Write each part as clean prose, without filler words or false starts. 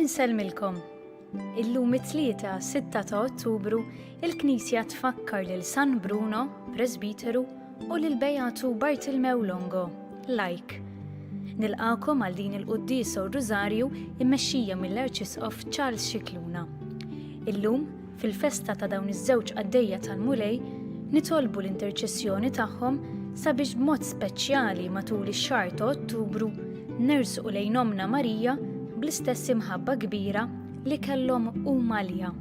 Inselmilkom. Illum it-tlieta 6 ta' Ottubru il-Knisja tfakkar lil San Bruno, Presbiteru, u lil Bejatu Bartilmew Longo, lajk. Nilqakom għal din il-Quddiesa u Rużarju immexxija mill-Arċisqof Charles Xikluna. Illum, fil-festa ta' dawn iż-żewġ għaddejja tal-mulej, nitolbu l-interċessjoni tagħhom sabiex b'mod speċjali matul ix-xahar ta' Ottubru nersuqu lejn Omna Marija bl-istess imħabba kbira li kellhom huma għaliha.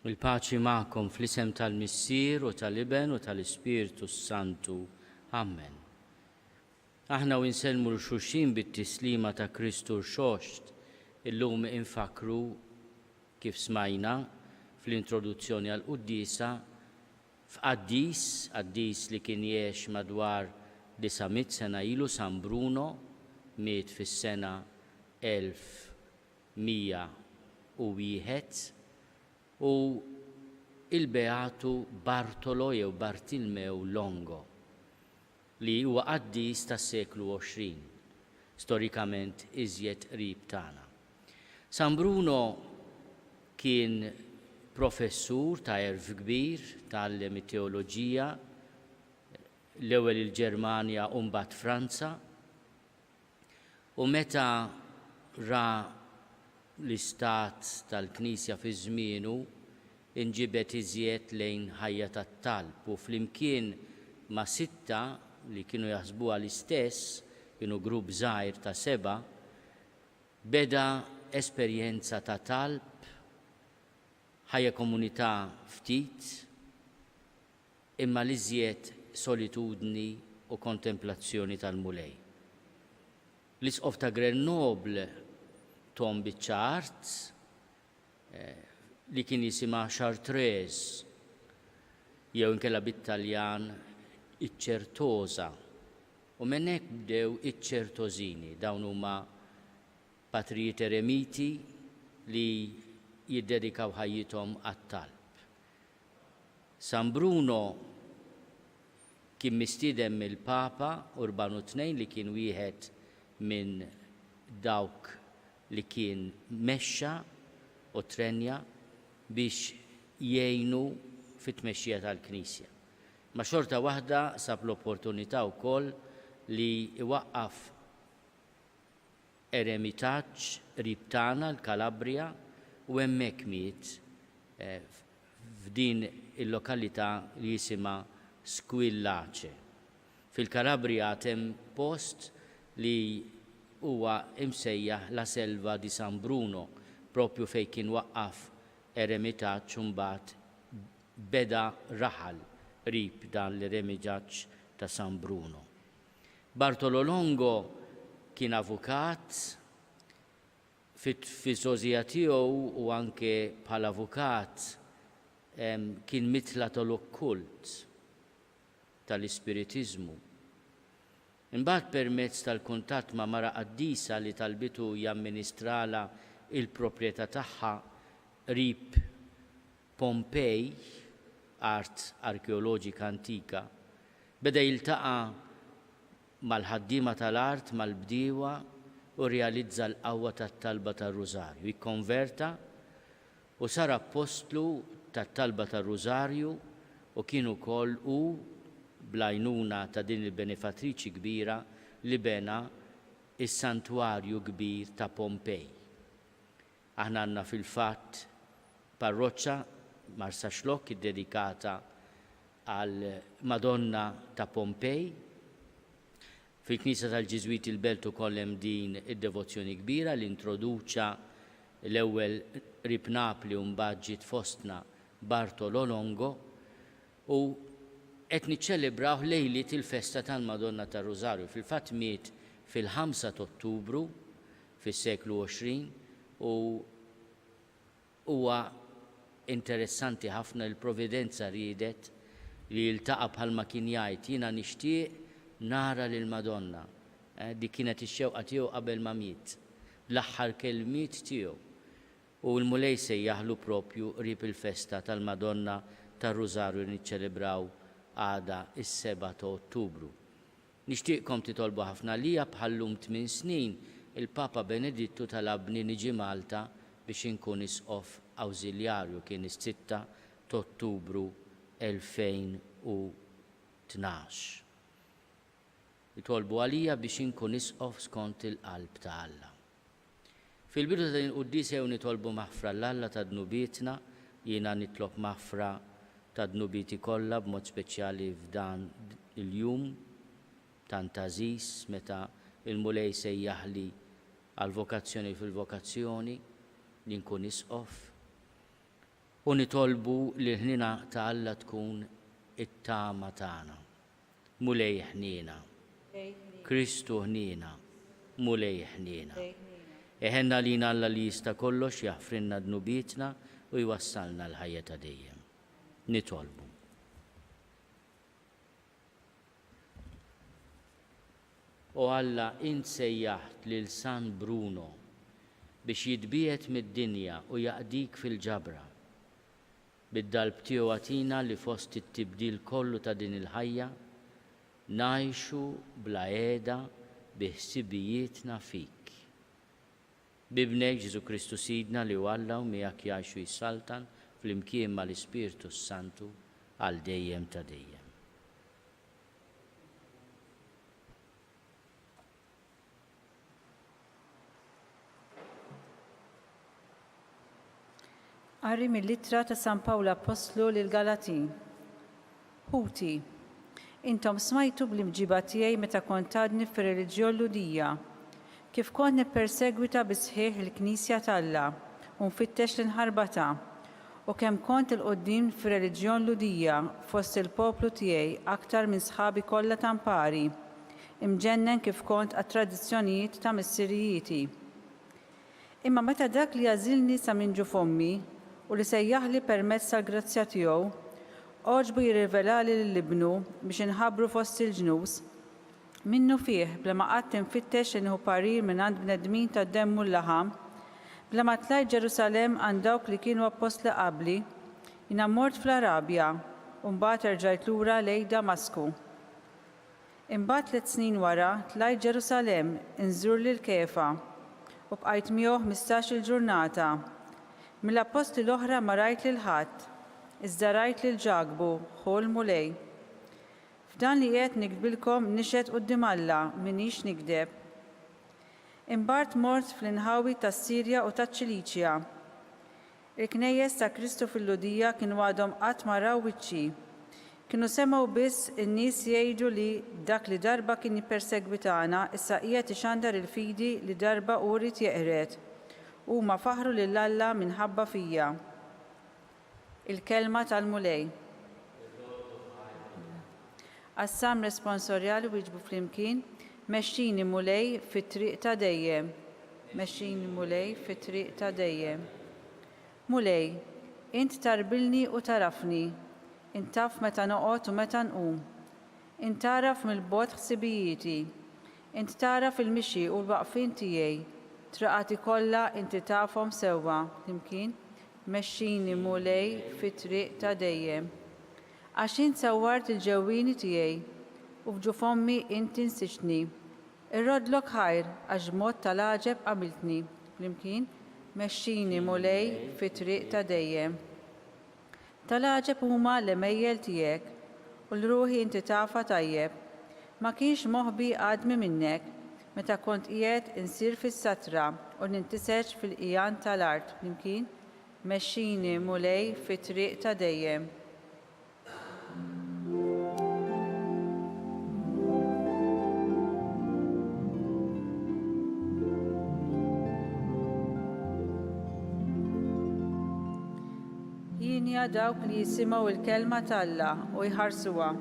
Il-paċi ma'kom fl-isem tal-Missier u tal-Iben u tal-Ispiritu Santu. Amen. Aħna u nselmu l-xulxin bit-tislima ta' Kristu xoxt illum infakru kif smajna fl-introduzzjoni għal Quddiesa f'Quddies li kien jgħix madwar 900 sena ilu. San Bruno miet fis-sena 1101 u il-Beatu Bartolo jew Bartilmew Longo li huwa Quddies tas-seklu 20, storikament iżjed qrib tagħna. San Bruno kien professur ta' erf kbir, tgħallem it-teoloġija l-ewwel il-Ġermanja u mbagħad Franza, u meta ra l-istat tal-Knisja fi żmienu inġibet iżjed lejn ħajja tat-talb u flimkien ma' 6 li kienu jaħsbuha l-istess, kienu grupp żgħir ta' 7, beda esperjenza ta' talb, ħajja komunità ftit, imma l-iżjed solitudni u kontemplazzjoni tal-mulej. L-Isqof ta' Grenoble Tom Biċċart li kien jisimha Chartreuse jew inkella bit-Taljan iċ-Ċertoża, u minn hekk bdew iċ-Ċertożini. Dawn huma patrijiet eremiti li jiddedikaw ħajjithom għat-talb. San Bruno kien mistieden mill-Papa Urbanu II li kien wieħed minn dawk li kien mexxa u trenja biex jgħinu fit-tmexxija tal-Knisja. Ma xorta waħda sab l-opportunità wkoll li iwaqqaf eremitaġġ qrib tagħna l-Kalabria u hemmhekk miet f'din il-lokalità li jisimha Squillace. Fil-Kalabria hemm post li huwa imsejjaħ la Selva di San Bruno, propju fejn kien waqqaf eremitaġġ u mbagħad beda raħal qrib dan l-eremitaġġ ta' San Bruno. Bartolo Longo kien avukat, fi-żożija tiegħu u anke bħala avukat kien mitla tal-okkult tal-ispiritiżmu. Imbagħad permezz tal-kuntatt ma' mara Quddiesa li talbitu jamministrala il-proprjetà tagħha qrib Pompej, art arkeoloġika antika, beda jiltaqa' mal-ħaddiema tal-art mal-bdiewa u realizza l-qawwa tat-talba tar-Rużarju. Jikkonverta u sar apostlu tat-talba tar-Rużarju u kien ukoll bl-għajnuna ta' din il-benefatriċi kbira li bena is-santwarju kbir ta' Pompej. Aħna għandna fil-fatt parroċċa Marsa Xlokk iddedikata għal Madonna ta' Pompej. Fil-Knisja tal-Ġiżwiti l-Belt ukoll hemm din id-devozzjoni kbira li introduċa l-ewwel qrib Napli u mbagħad ġiet fostna Bartolo Longo, u qed niċċelebraw lejliet il-festa tal-Madonna tar-Rużarju. Fil-fatt miet fil-5 ta' Ottubru fis-seklu 20 u huwa interessanti ħafna il-Providenza ridet li jiltaqa' bħalma kien jgħid jiena nixtieq nara lil Madonna. Dik kienet ix-xewqa tiegħu qabel ma miet, l-aħħar kelmiet tiegħu. U l-mulej sejjaħlu propju qrib il-festa tal-Madonna tar-Rużarju li niċċelebraw għada is-7 ta' Ottubru. Nixtieqkom titolbu ħafna lija bħallum 8 snin il-Papa Benedittu talabni niġi Malta biex inkun isqof awżiljarju kien is-6 ta' Ottubru 2012. Jitolbu għalija biex inkun isqof skont il-qalb ta' Alla. Fil-bidu ta' din Quddiesa jew nitolbu maħfra l-Alla ta' dnubietna, jiena nitlob maħfra ta' dnubiti kollha b'mod speċjali f'dan il-jum tant għażiż meta il-mulej sejjaħli għal vokazzjoni fil-vokazzjoni li nkun isqof. U nitolbu li l-ħnina ta' Alla tkun it-tama tagħna. Mulej ħnina. Kristu ħnina. Mulej ħnina. Eħenna lina Alla li jista' kollox jaħfrinna dnubietna u jwassalna l-ħajja ta' dejjem. Nitolbu. O Alla insejjaħt lil San Bruno biex jitbiet mid-dinja u jaqdik fil-ġabra. Bid-dalb tiegħu għatina li fost it-tibdil kollu ta' din il-ħajja ngħixu bla qiegħda bi ħsibijietna fik. Bibnek Ġesu Kristu Sidna li Alla u miegħek jgħixu jissaltan fl-imkien mal-Ispiritu Santu għal dejjem ta' dejjem. Qari mill-Ittra ta' San Pawlu Apostlu lil Galatin. Ħuti, intom smajtu bl-imġiba tiegħi meta kont għadni fir-reliġjon Ludija, kif kont nippersegwita bisħieħ il-Knisja tal-Alla u nfittex l-inħarbata u kemm kont il-qoddim fir-reliġjon Ludija fost il-poplu tiegħi aktar minn sħabi kollha tampari, imġennen kif kont għat-tradizzjonijiet ta' missirijieti. Imma meta dak li għażilni sa minn ġu fommi u li sejjaħli permezz tal-grazzja tiegħu, oġbu jirrivelali lill-ibnu biex inħabbru fost il-ġnus, minnu fih bla ma qatt infittex inħu parir minn għand bnedmin tad-demm u l-laħam, bla ma tlajt Ġerusalemm għand dawk li kienu apostli qabli, jiena mort fl-Arabja u mbagħad erġajt lura lejn Damasku. Imbagħad 3 snin wara tlajt Ġerusalemm inżur lil Kefa u bqajt miegħu 15-il ġurnata. Mill-apostli l-oħra ma rajt lil ħadd, iżda rajt lil Ġagbu, ħu l-mulej. F'dan li qed nikdbilkom nixed quddiem Alla minix nikdeb. Imbagħad mort fl-inħawi tas-Sirja u taċ-Ċiliċja. Il-knejjes ta' Kristu fil-Ludija kienu għadhom qatt ma raw wiċċi. Kienu semgħu biss in-nies jgħidu li dak li darba kien jippersegwitana issa qiegħed ixandar il-fidi li darba urid jeqret. Huma faħru lil Alla minħabba fija. Il-kelma tal-mulej. Qassam responsorjali wieġbu flimkien, mexxini mulej fit-triq ta' dejjem. Mexxini mulej fit-triq ta' dejjem. Mulej, int tarbilni u tarafni, int taf meta noqgħod u meta nqum. Int taraf mill-bogħod ħsibijieti, int taraf il-mixi u l-waqfien tiegħi, traqati kollha inti tafhom sewwa. Flimkien, mexxini mulej fit-triq ta' dejjem. Għax int sawwart il-ġewwini tiegħi u f'ġu fommi inti nsiċni. Irrodlok ħajr għax b'mod tal-għaġeb qabiltni. Flimkien, mexxini mulej fit-triq ta' dejjem. Tal-għaġeb huma l-emejjel tiegħek u l-ruħi inti tafa tajjeb. Ma kienx moħħbi għadmi minnek meta kont qiegħed insir fis-satra u nintiseġ fil-qijan tal-art. Flimkien, mexxini mulej fit-triq ta' dejjem. Jinja dawk li jisimgħu il-kelma tal-Alla u jħarsuha.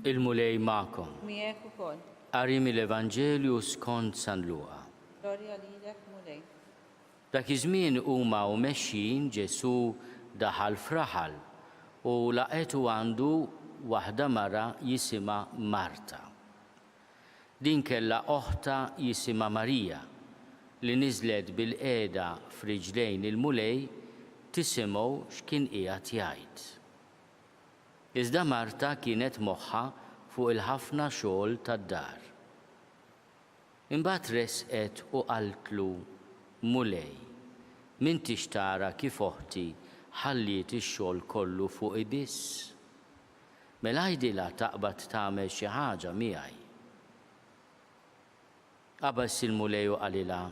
Il-mulej ma'kom. Miegħek ukoll. Qari mill-Evanġelju skont San Luqa. Glorja lilek mulej. Dak iż-żmien huma u mexxin Ġesu daħal f'raħal u laqetu għandu waħda mara jisimha Marta. Din kellha oħta jisimha Marija li niżlet bil-qiegħda f'riġlejn il-mulej tisimgħu x'kien qiegħed jgħid. Iżda Marta kienet moħħha fuq il-ħafna xogħol tad-dar. Imbagħad resqet u qaltlu mulej, m'intix tara kif oħti ħalliet ix-xogħol kollu fuqi biss. Mela għajdilha taqbad tagħmel xi ħaġa miegħi. Qabas il-mulej u qalilha,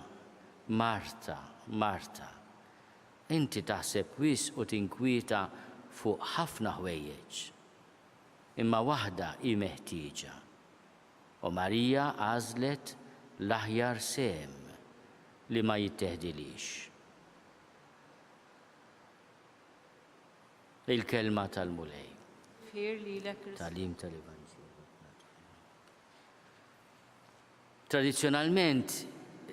Marta, Marta, inti taħseb wisq u tinkwieta fuq ħafna ħwejjeġ, imma waħda hi meħtieġa. U Marija għażlet l-aħjar sehem li ma jitteħdilix. Il-kelma tal-mulej. Fir lilek Talim tal-Evanġelju. Tradizzjonalment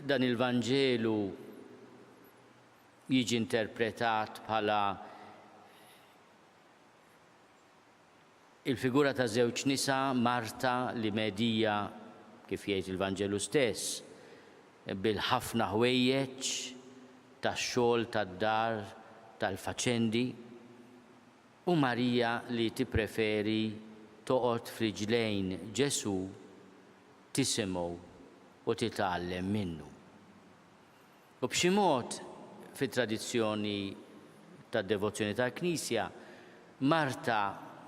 dan il-Vanġelu jiġi interpretat bħala il-figura ta' żewġ nisa, Marta li medija kif jgħid il-Vanġelu stess, bil-ħafna ħwejjeġ tax-xogħol tad-dar tal-faċendi, u Marija li tippreferi toqgħod f'riġlejn Ġesu tisimgħu u titgħallem minnu. U b'xi mod fit-tradizzjoni tad-devozzjoni tal-Knisja, Marta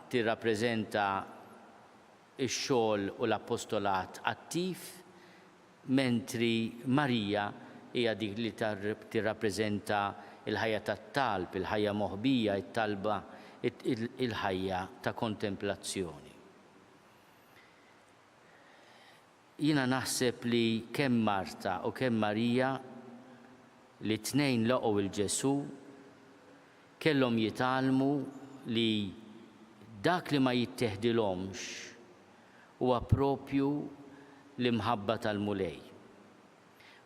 tirrappreżenta ix-xogħol u l-appostolat attiv, mentri Marija hija dik li tirrappreżenta il-ħajja tat-talb, il-ħajja moħbija, it-talba, il-ħajja ta' kontemplazzjoni. Jiena naħseb li kemm Marta u kemm Marija li tnejn laqgħu il-Ġesu kellhom jitgħallmu li dak li ma jitteħdilhomx huwa proprju l-imħabba tal-mulej.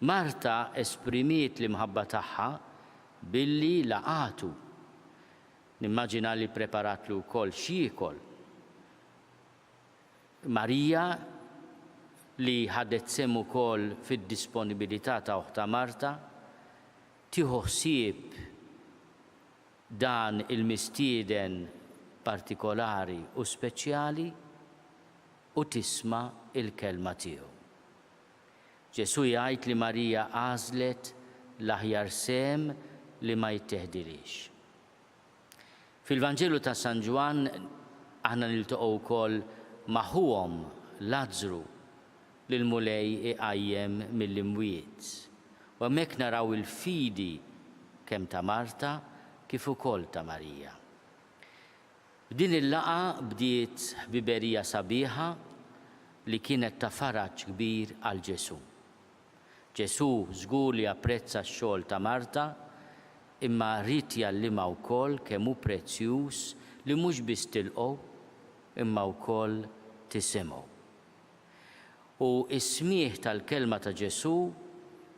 Marta esprimiet l-imħabba tagħha billi laqatu. Nimmaġina li preparatlu wkoll xi jiekol. Marija li ħadet sehem ukoll fid-disponibilità ta' oħta Marta tieħu ħsieb dan il-mistieden partikolari u speċjali u tisma' il-kelma tiegħu. Ġesu jgħid li Marija għażlet l-aħjar sehem li ma jitteħdilix. Fil-Vanġelu ta' San Ġwan aħna niltaqgħu wkoll magħhom Lażru li l-mulej iqajjem mill-imwiet. U hemmhekk naraw il-fidi kemm ta' Marta kif ukoll ta' Marija. B'din il-laqa bdiet ħbiberija sabiħa li kienet ta' faraġġ kbir għal Ġesu. Ġesu żgur li apprezza x-xogħol ta' Marta, imma rrid jgħallimha wkoll kemm hu prezzjuż li mhux biss tilqgħu imma wkoll tisimgħu. U s-smieħ tal-kelma ta' Ġesu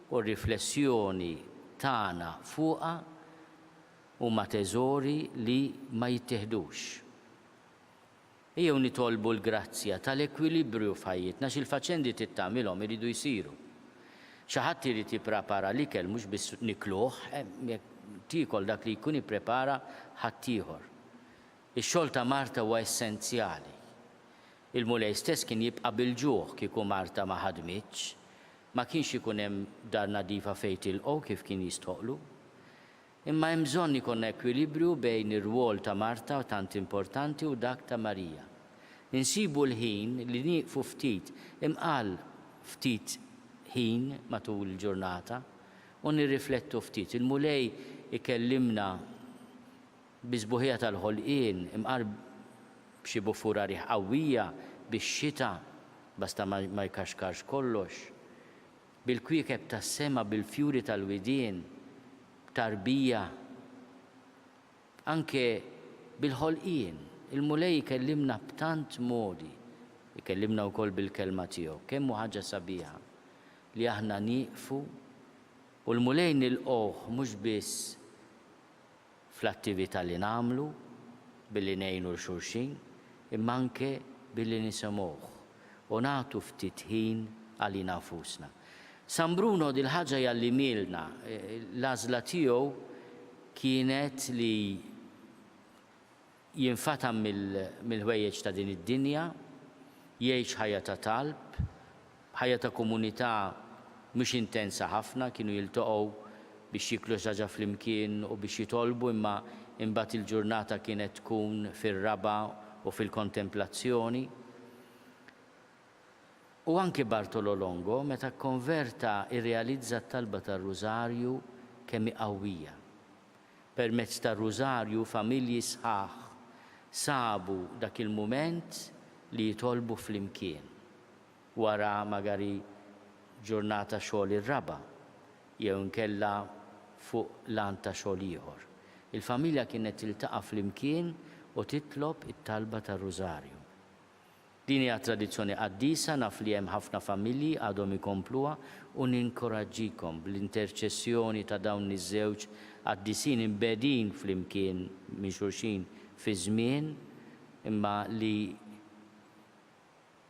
u r-riflessjoni tagħna fuqha huma teżori li ma jittieħdux. Ejjew nitolbu l-grazzja tal-ekwilibrju f'ħajjitna x'il-faċendi tittamilhom iridu jsiru. Xi ħadd irid jipprepara l-ikel mhux biss nikluh, tikol dak li jkun ipprepara ħaddieħor. Ix-xogħol ta' Marta huwa essenzjali. Il-mulej stess kien jibqa' bil-ġuħ kieku Marta ma ħadmitx, ma kienx ikun hemm dar nadifa fejn tilqgħu kif kien jistoqlu. Imma hemm bżonn ikollna ekwilibrju bejn ir-rwol ta' Marta tant importanti u dak ta' Marija. Insibu l-ħin li nieqfu ftit, imqal ftit ħin matul il-ġurnata u nirriflettu ftit. Il-mulej ikellimna biżbuħija tal-ħolqien imqar b'xi bufura riħ qawwija bix-xita basta ma jkaxkarx kollox. Bil-kwiekeb tas-sema, bil-fjuri tal-widien, tarbija, anke bil-ħolqien. Il-mulej ikellimna b'tant modi ikellimna wkoll bil-kelma tiegħu. Kemm hu ħaġa sabiħa li aħna nieqfu u l-mulej nilqgħuh mhux biss fl-attività li nagħmlu billi ngħinu l-xulxin, imma anke billi nisimgħuh u nagħtu ftit ħin għalina nfusna. San Bruno dil-ħaġa jallimilna, l-għażla tiegħu kienet li jinfatam mill-ħwejjeġ ta' din id-dinja, jgħix ħajja ta' talb, ħajja ta' komunità mhux intensa ħafna, kienu jiltaqgħu biex jiklu xaġa flimkien u biex jitolbu, imma imbagħad il-ġurnata kienet tkun fir-raba u fil-kontemplazzjoni. U anke Bartolo Longo meta konverta irrealizza t-talba tar-Rużarju kemm qawwija. Permezz tar-Rużarju familji sħaħ sabu dak il-mument li jitolbu flimkien wara magari ġurnata xogħol ir-raba jew inkella fuq lan ta' xogħol ieħor. Il-familja kienet tiltaqa' flimkien u titlob it-talba tar-Rużarju. Din hija tradizzjoni Quddiesa, naf li hemm ħafna familji għadhom ikompluha u ninkoraġġikom bl-interċessjoni ta' dawn iż-żewġ Quddisin imbedin flimkien minn xulxin fi żmien, imma li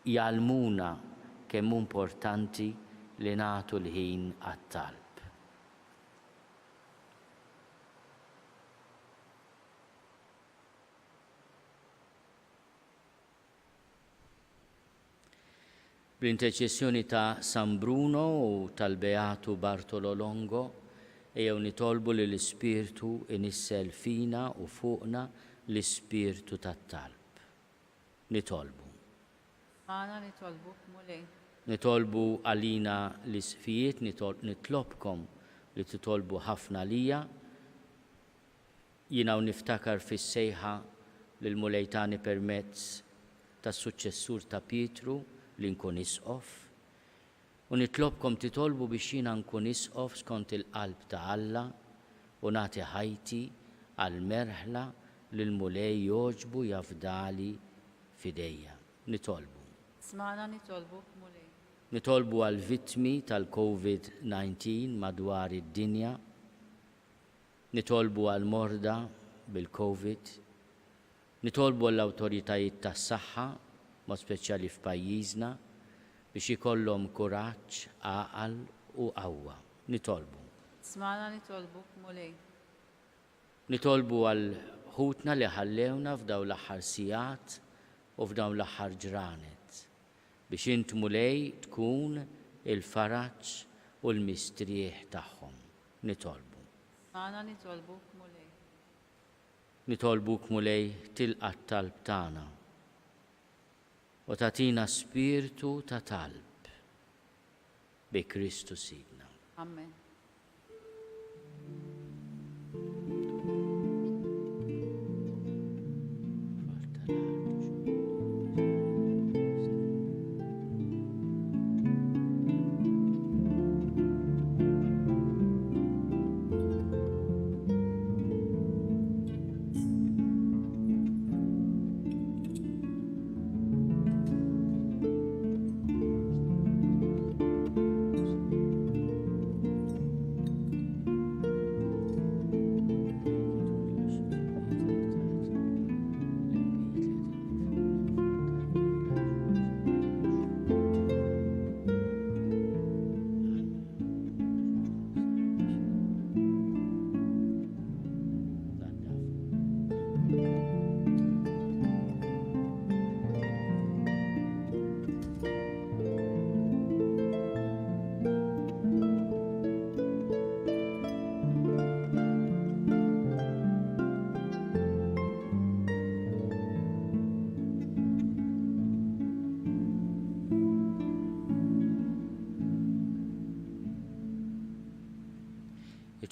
jgħallmuna kemm importanti li nagħtu l-ħin għat-talb. Bl-interċessjoni ta' San Bruno u tal-Beatu Bartolo Longo ejjew nitolbu li l-Ispirtu inissel fina u fuqna l-Ispirtu tat-talb. Nitolbu. Għana nitolbuk mulej. Nitolbu għalina l-isfijiet, nitlobkom li titolbu ħafna lija. Jiena niftakar fis-sejħa lill-mulejtani permezz tas-suċċessur ta' Pietru li nkun isqof, u nitlobkom titolbu biex jiena nkun isqof skont il-qalb ta' Alla u nagħti ħajti għal merħla li l-mulej joġbu jafdali fidejja. Nitolbu. Smana nitolbuk mulej. Nitolbu għal vittmi tal-COVID-19 madwar id-dinja, nitolbu għal morda bil-COVID, nitolbu għall awtoritajiet tas-saħħa ma' speċjali f'pajjiżna biex ikollhom kuraġġ, għaqal u qawwa. Nitolbu. Smana nitolbuk mulej. Nitolbu għal ħutna li ħallewna f'dawn l-aħħar sigħat u f'dawn l-aħħar ġranet biex int mulej tkun il-faraġġ u l-mistrieħ tagħhom. Nitolbu. Smana nitolbuk mulej. Nitolbuk mulej tilqa' t-talb tagħna u tagħtina spiritu ta' talb bi Kristu Sidna. Amen.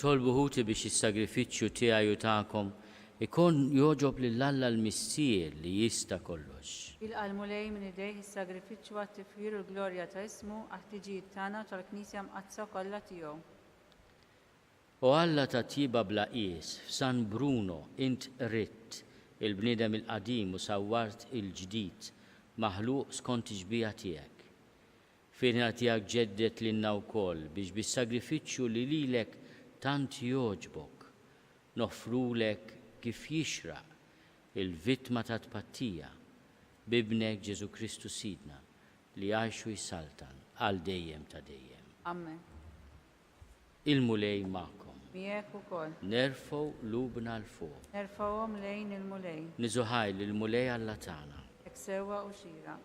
Nitolbu ħuti biex is-sagrifiċċju tiegħi u tagħkom ikun joġob lill-Alla l-Missier li jista' kollox. Il-qal mulej minn idejh is-sagrifiċċju għat-tifwir u l-glorja ta' ismu għat-tiġijiet tagħna tal-Knisja mqazza kollha tiegħu. U Alla ta' tjiba bla qies f'San Bruno int ritt il-bniedem il-qadim u sawwart il-ġdid maħluq skont iġbija tiegħek. Firna tiegħek ġeddet lilna wkoll biex bis-sagrifiċċju li lilek tant jogħġbok noffrulek kif jixraq il-vittma ta' tpattija bibnek Ġesu Kristu Sidna li għajxu jsaltan għal dejjem ta' dejjem. Amen. Il-mulej ma'kom. Miegħek ukoll. Nerfgħu lubna l fuq. Nerfawhom lejn il-mulej. Niżuħaj lill-mulej Alla tagħna. Hekk sewwa u xira.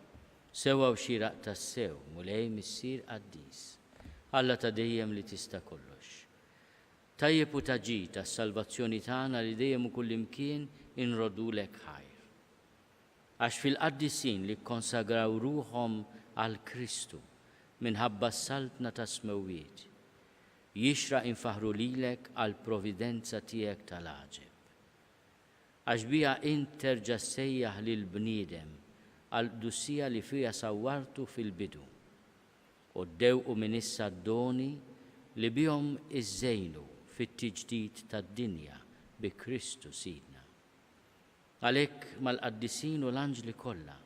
Sewwa u xieraq tas-sew, mulej missier qaddis. Alla ta' dejjem li tista' kollox. Tajjeb u taġi tas-salvazzjoni tagħna li dejjem u kullimkien inrodulek ħajr. Għax fil-qaddisin li kkonsagraw ruhom għal Kristu minħabba s-saltna ta' smewiet, jixraq infaħru lilek għal providenza tiegħek tal-għaġeb. Għax bija int terġa' sejjaħ lil bniedem għal dussija li fija sawwartu fil-bidu u ddewqu minn issa d-doni li bihom iżżejnu fit-tiġdid tad-dinja bi Kristu Sidna. Għalhekk mal-qaddisin u l-anġli kollha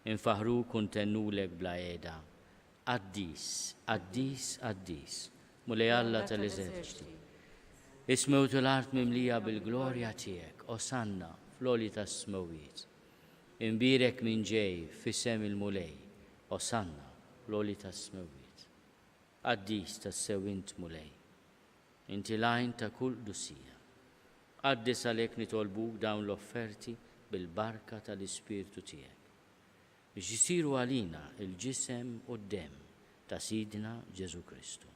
infaħru kuntennulek bla qiegħda. Qaddis, qaddis, qaddis, mulej Alla tal-eżerċiti. Ismewtu l-art mimlija bil-glorja tiegħek, osanna fl-oli tas-smewiet. Imbirek minn ġej f'isem il-mulej, osanna fl-oli tas-smewiet. Qaddis tas-sewint mulej. Inti lajn ta' kull dussija. Qaddis għalhekk nitolbuk dawn l-offerti bil-barka tal-Ispirtu tiegħek biex jisiru għalina il-ġisem u d-dem ta' Sidna Ġesu Kristu.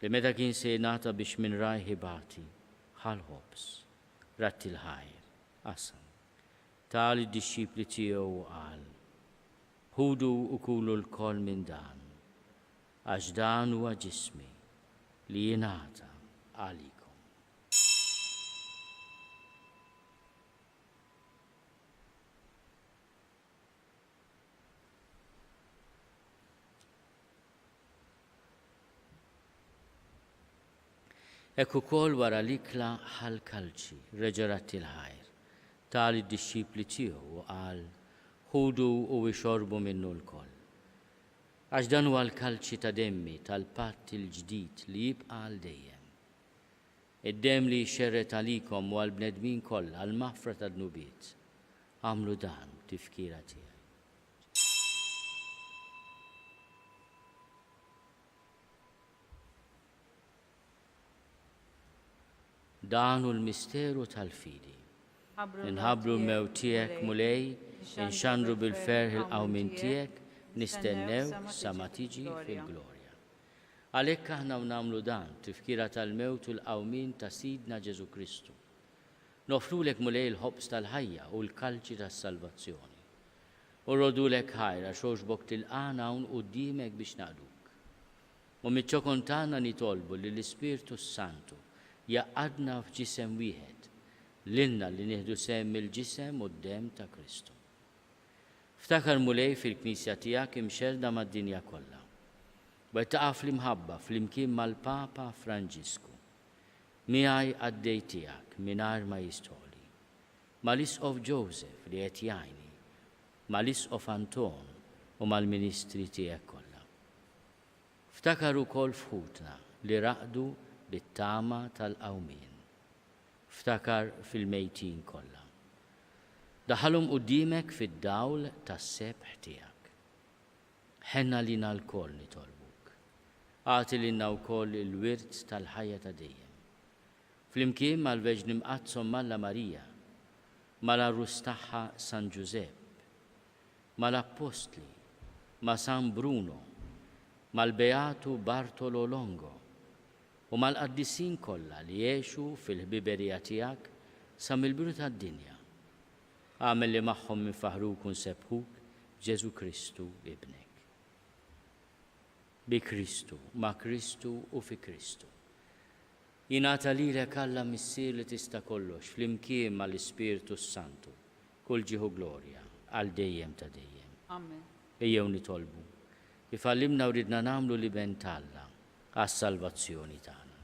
Li meta kien se jingħata biex minn raj ħibati ħal-ħobs, ratti l-ħajr, qasam. Tal id-disċipli tiegħu qal, ħudu u kulu l-koll minn dan, għax dan huwa ġismi li jingħata għalikom. Ekku kol wara l-ikla ħal-kalċi reġerat il-ħajr, tal id-disċipli tiegħu qal, ħudu u ixorbu minnu l-koll. Għax dan huwa l-kalċi ta' demmi tal-patt il-ġdid li jibqa' għal dejjem. Id-dem li jxerret għalikom u għal-bnedmin kollha għal-maħfra ta' dnubiet. Għamlu dan tifkira tiegħi. Dan hu l-misteru tal-fidi. Inħabru l-mew tiegħek mulej, inxandru bil-ferħ il-qawmin tiegħek, nistennew sa ma tiġi fil-glorja. Għalhekk aħna nagħmlu dan tifkira tal-mewt u l-qawmin ta' Sidna Ġesu Kristu. Nofrulek mulej il-ħobs tal-ħajja u l-kalċi tas-salvazzjoni. U rodulek ħajra xoxbok tilqana hawn quddiemek biex naqduk. U miċ-ċokon tagħna nitolbu li l-Ispirtu Santu jaqadna f'ġisem wieħed, lilna li nieħdu sehem il-ġisem u d-dem ta' Kristu. Ftakar mulej fil-Knisja tiegħek imxerda mad-dinja kollha. Taqaf l-imħabba fl-imkien mal-Papa Franġisku. Miegħi għaddej tiegħek mingħajr ma jistħoli. Mal-Isqof Joseph li qed jgħinni, mal-Isqof Anton u mal-Ministri tiegħek kollha. Ftakar ukoll fħutna li raqdu bit-tama tal-qawmin. Ftakar fil-mejtin kollha. Daħalhom quddiemek fid-dawl tas-sebħ tiegħek. Ħenna lina l-koll nitolbuk. Għati lilna wkoll il-wirt tal-ħajja ta' dejjem. Flimkien mal-Veġni Mqazzom Malla Marija, mal-Arrus tagħha San Giuseppe, mal-Apostli, ma' San Bruno, mal-Beatu Bartolo Longo, u mal-qaddisin kollha li jgħixu fil-ħbiberija tiegħek sa mill-bidu tad-dinja. Għamel li magħhom minfaħruk u nsebħuk Ġesu Kristu ibnek. Bi Kristu, ma' Kristu u fi Kristu. Jingħata lilek Alla missier li tista' kollox flimkien mal-Ispirtu Santu, kull ġieħu glorja għal dejjem ta' dejjem. Amen. Ejjew nitolbu. Kif għallimna u ridna nagħmlu li bentalla għas-salvazzjoni tagħna.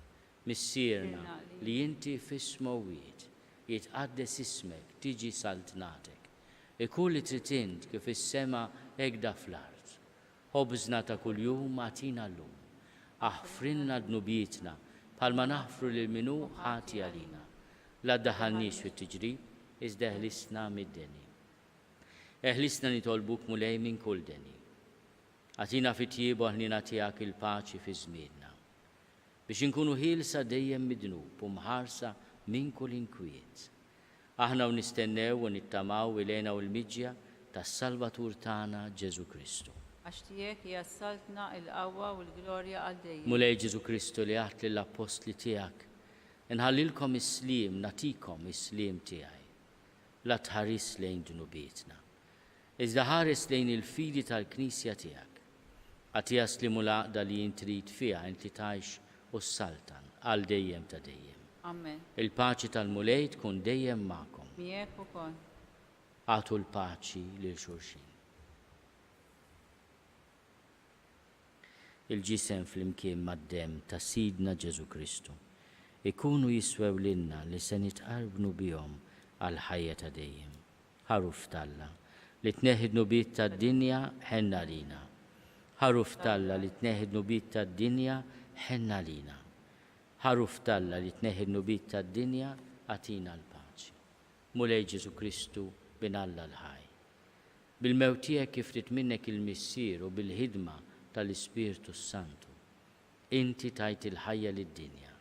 Missierna li inti fis-smowiet jitqaddes ismek tiġi saltnatek ikun li trid int kif is-sema hekk da fl-art. Ħobżna ta' kuljum agħtina llum. Aħfrilna dnubietna bħalma naħfru lil minnu ħati għalina. La ddaħħalniex fit-tiġrib, iżda eħlisna mid-deni. Eħlisna nitolbuk mulej minn kull deni. Għatina fit-tjiebu ħnina tiegħek il-paċi fi żmienna. Biex inkunu ħielsa dejjem midnub u mħarsa minn kull inkwiet. Aħna nistennew u nittamaw ilejna u l-miġja tas-Salvatur tagħna Ġesu Kristu. Għax tiegħek jassaltna l-qawwa u l-glorja għal dejjem. Mulej Ġesu Kristu li għadt lill-apostli tiegħek, inħallilkom is-sliem, natikom is-sliem tiegħi. La tħares lejn dnubietna. Iżda ħares lejn il-fidi tal-Knisja tiegħek. Għatija slimu l-għaqda li jintrid fiha inti tgħix u s-saltan għal dejjem ta' dejjem. Amen. Il-paċi tal-mulej tkun dejjem magħkom. Miegħek ukoll. Għatu l-paċi lil xulxin. Il-ġisem fl-imkien mad-dem ta' Sidna Ġesu Kristu ikunu jiswew lilna li se nitqarbnu bihom għal ħajja ta' dejjem. Ħaruf Talla li tneħħi dnubiet tad-dinja ħenna lina. Ħaruf Talla li tneħħi dnubiet tad-dinja ħenna lina. Ħaruf Talla li tneħħi dnubiet tad-dinja għatina l-paċi. Mulej Ġesu Kristu bin Alla l-ħaj. Bil-mewt tiegħek kif rid minnek il-missier u bil-ħidma tal-Ispirtu Santu. Inti tajt il-ħajja lid-dinja.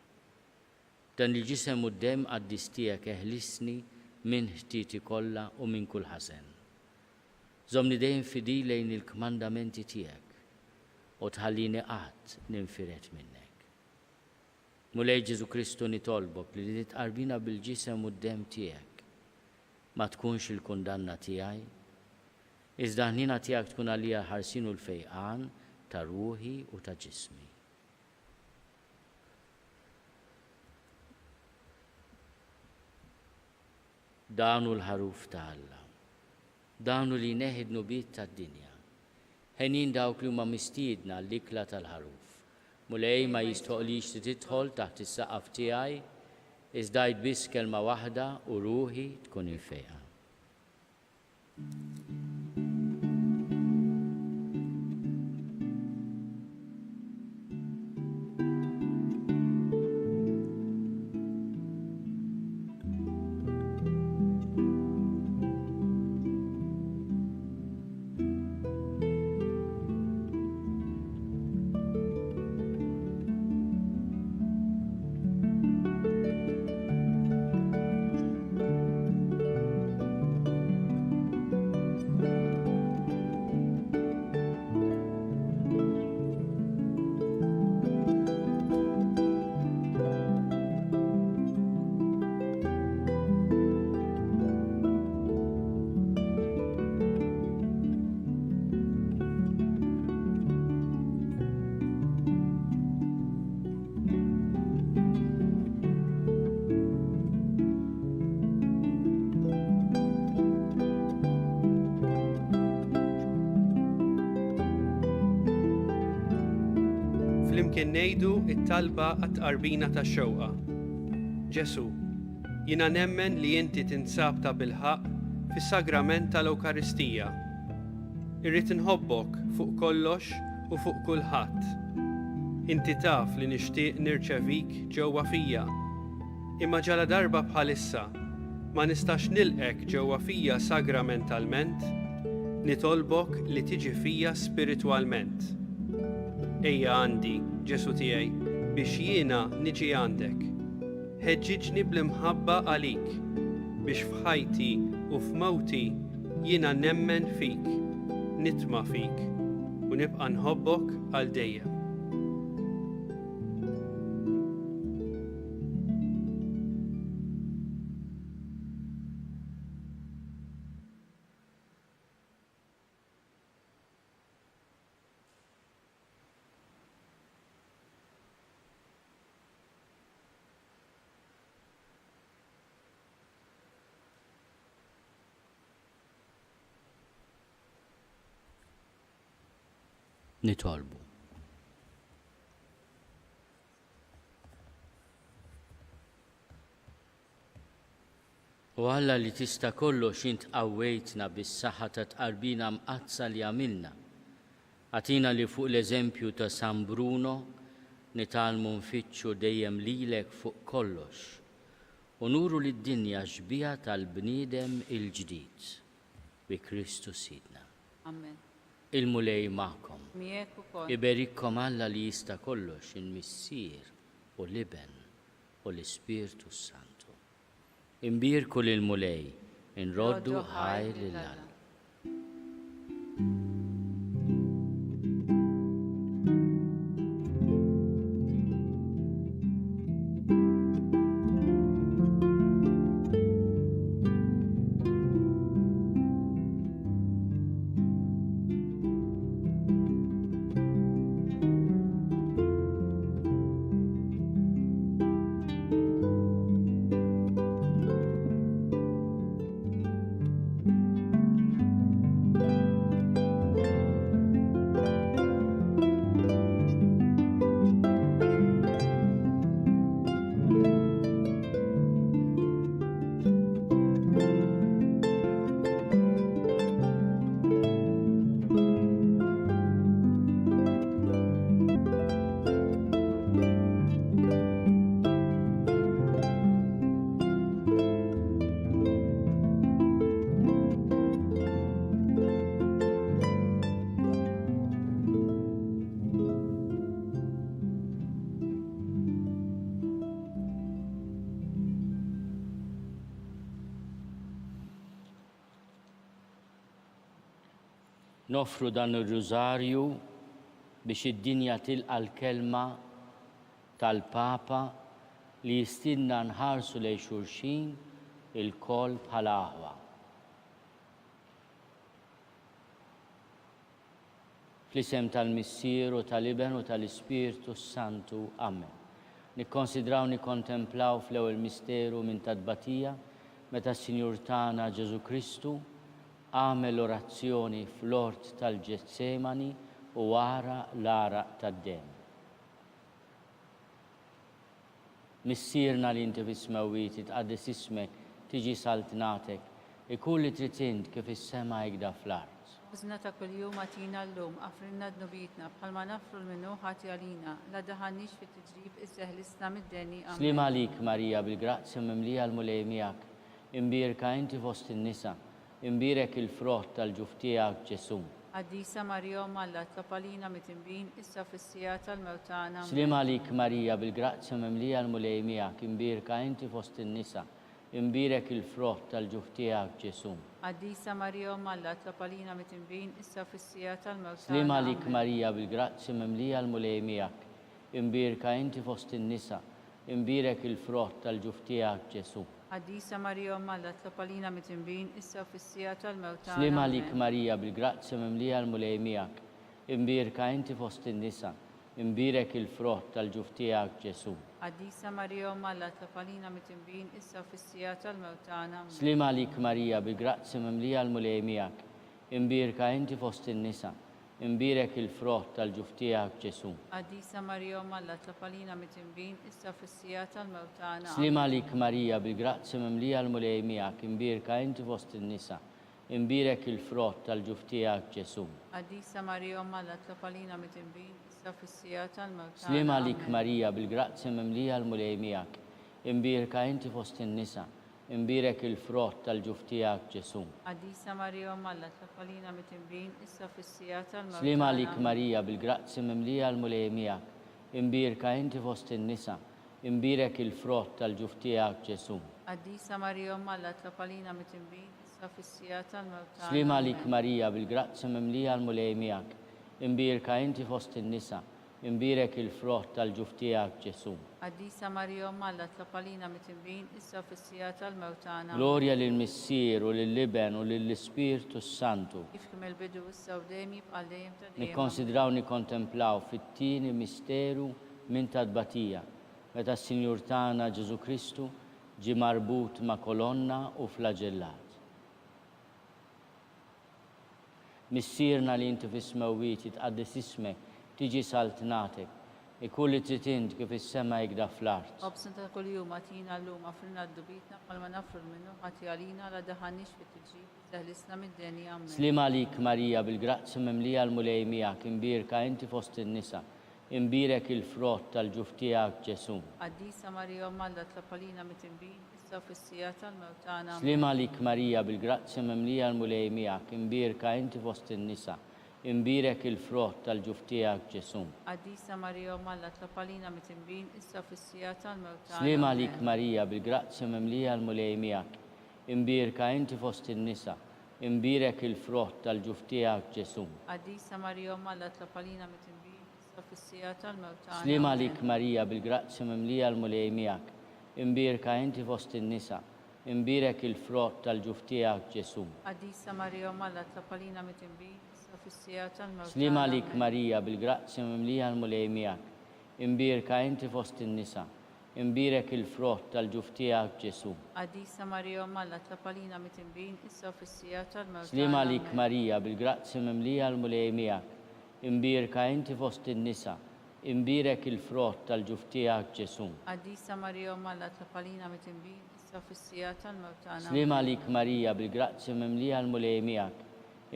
Dan il-ġisem u d-dem qaddis tiegħek eħlisni minn ħtieti kollha u minn kull ħażen. Żomni dejjem fidi lejn il-kmandamenti tiegħek u tħallini qatt ninfiret minnek. Mulej Ġesu Kristu nitolbok li titqarbina bil-ġisem u d-dem tiegħek ma tkunx il-kundanna tiegħi, iżda ħnina tiegħek tkun għalija ħarsin u l-fejqan ta' ruħi u ta' ġismi. Danu l-ħaruf ta' Alla, danu li neħid nubiet ta' dinja, ħenin dawk li huma mistiedna l-ikla tal-ħaruf. Mulej ma jistoqlix li tidħol taħt is-saqaf tiegħi, iżda biss kelma waħda u ruħi tkun infejqa. Flimkien ngħidu t-talba għat-tqarbina tax-xewqa. Ġesu, jiena nemmen li inti tinsab ta' bilħaq fis-sagrament tal-Ewkaristija. Irrid inħobbok fuq kollox u fuq kulħadd. Inti taf li nixtieq nirċevik ġewwa fija, imma ġala darba bħalissa ma nistax nilqek ġewwa fija sagramentalment, nitolbok li tiġi fija spiritwalment. Ejja għandi, Ġesu tiegħi, biex jiena niġi għandek. Ħeġġiġni bl-imħabba għalik, biex f'ħajti u f'mewti jiena nemmen fik, nitma' fik u nibqa' nħobbok għal dejjem. Nitolbu. U Alla li tista' kollox int qawwejtna bis-saħħa ta' tqarbina mqazza li għamilna. Għatina li fuq l-eżempju ta' San Bruno nitalmu nfittxu dejjem lilek fuq kollox u nuru lid-dinja xbija tal-bniedem il-ġdid bi Kristu Sidna. Amen. Il-mulej magħkom. Miegħek ukoll. Iberikkom Alla li jista' kollox il-Missier u l-Iben u l-Ispirtu Santu. Imbirku lil-mulej, inroddu ħajr lil-Alla. Nofru dan ir-Rużarju biex id-dinja tilqa l-kelma tal-Papa li jistinna nħarsu lejn xulxin il-koll bħala aħwa. Fl-isem tal-Missier u tal-Iben u tal-Ispirtu Santu. Amen. Nikkonsidraw nikkontemplaw fl-ewwel misteru minn tadbatija meta s-Sinjur tagħna Ġesu Kristu għamel orazzjoni fl-ort tal-Ġetsemani u wara l-araq tad-dem. Missierna li inti fis-smewwiet tqaddis ismek tiġi saltnatek ikun li trid int kif is-sema hekk fl-art. Użna ta' kuljum għatina llum, għafrinna d-nubitna, bħalma nafru l-minnu ħati għalina, la daħannix fit-tiġrib iż-żeħlisna mid-deni. Slim għalik, Marija, bil-grazzja mimlija l-mulej miegħek, imbirka inti fost in-nisa, imbirek il-frott tal-ġuf tiegħek Ġesu. Quddiesa Marija Alla tlopalina mitimbin issa fis-sija tal-mewtana. Slim għalik, Marija, bil-grazzja mimlija l-mulej miegħek, imbirka inti fost in-nisa, imbirek il-frott tal-ġuf tiegħek Ġesu. Quddiesa Marija Alla tlopalina mitimbin issa fis-sija tal-mewtana. Slim għalik, Marija, bil-grazzja mimlija l-mulej miegħek, imbirka inti fost in-nisa, imbirek il-frott tal-ġuf tiegħek Ġesu. Quddiesa Marija Alla tlopalina mitimbin issa fis-sija tal-mewtana. Slim għalik, Marija, bil-grazzja mimlija l-mulej miegħek, imbirka inti fost in-nisa, imbirek il-frott tal-ġuf tiegħek Ġesu. Quddiesa Marija Alla tlopalina mitimbin issa fis-sija tal-mewtana. Slim għalik, Marija, bil-grazzja mimlija l-mulej miegħek, imbirka inti fost in-nisa, imbirek il-frott tal-ġuf tiegħek Ġesu. Quddiesa Marija Alla tlopalina mitimbin issa fis-sija tal-mewtana. Slim għalik, Marija, bil-grazzja mimlija l-mulej miegħek, imbirka inti fost in-nisa, imbirek il-frott tal-ġuf tiegħek Ġesu. Quddiesa Marija Alla tlopalina mitimbin issa fis-sija tal-mewtana. Slim għalik, Marija, bil-grazzja mimlija l-mulej miegħek, imbirka inti fost in-nisa, imbirek il-frott tal-ġuf tiegħek Ġesu. Quddiesa Marija Alla tlopalina mitimbin issa fis-sija tal-mewtana. Slim għalik, Marija, bil-grazzja mimlija l-mulej miegħek, imbirka inti fost in-nisa, imbirek il-frott tal-ġuf tiegħek Ġesu. Quddiesa Marija Alla tlopalina mitimbin issa fis-sija tal-mewtana. Slim għalik, Marija, bil-grazzja mimlija l-mulej miegħek, imbirka inti fost in-nisa, imbirek il-frott tal-ġuf tiegħek Ġesu. Quddiesa Marija Alla tlopalina mitimbin issa fis-sija tal-mewtana. Glorja lill-Missier u lill-Iben u lill-Ispirtu Santu. Kif kemm il-bidu issa u dejjem jibqa' dejjem ta' dejjem. Nikkonsidraw nikkontemplaw fit-tieni misteru minn tadbatija meta s-Sinjur tagħna Ġesu Kristu ġie marbut ma' kolonna u flagellat. Missierna li inti fis-smewwiet tqaddis ismek tiġi saltnatek Ikun li trid int kif is-sema jgda fl-art. Obsna ta' kuljum atina llum għafrina d-dubitna bħalma nafru l-minnu ħati għalina la daħannix fit-tiġib teħlisna mid-deni għammen. Slima lik Marija bil-grazzi mimlija l-mulej miegħek, imbirka inti fost in-nisa, imbirek il-frott tal-ġuf tiegħek Ġesu. Qaddisa Marija Malla tlapalina mit-imbin, issa fis-sija tal-mewtana. Slima lik Marija bil-grazzi mimlija l-mulej miegħek, imbirka inti fost in-nisa, imbirek il-frott tal-ġuf tiegħek Ġesu. Qaddisa Marija Malla tlapalina mit-imbin, issa fis-sija tal-mewtana. Slima lik Marija bil-grazzi mimlija l-mulej miegħek, imbirka inti fost in-nisa, imbirek il-frott tal-ġuf tiegħek Ġesu. Qaddisa Marija Malla tlapalina mit-imbin, issa fis-sija tal-mewtana. Slima lik Marija bil-grazzi mimlija l-mulej miegħek, imbirka inti fost in-nisa, imbirek il-frott tal-ġuf tiegħek Ġesu. Qaddisa Marija Malla tlapalina mit-imbin, issa fis-sija tal-mewtana. Slima lik Marija bil-grazzi mimlija l-mulej miegħek, imbirka inti fost in-nisa, imbirek il-frott tal-ġuf tiegħek Ġesu. Qaddisa Marija Malla tlapalina mit-imbin, issa fis-sija tal-mewtana. Slima lik Marija bil-grazzi mimlija l-mulej miegħek, imbirka inti fost in-nisa, imbirek il-frott tal-ġuf tiegħek Ġesu. Qaddisa Marija Malla tlapalina mit-imbin, issa fis-sija tal-mewtana. Slima lik Marija bil-grazzi mimlija l-mulej miegħek,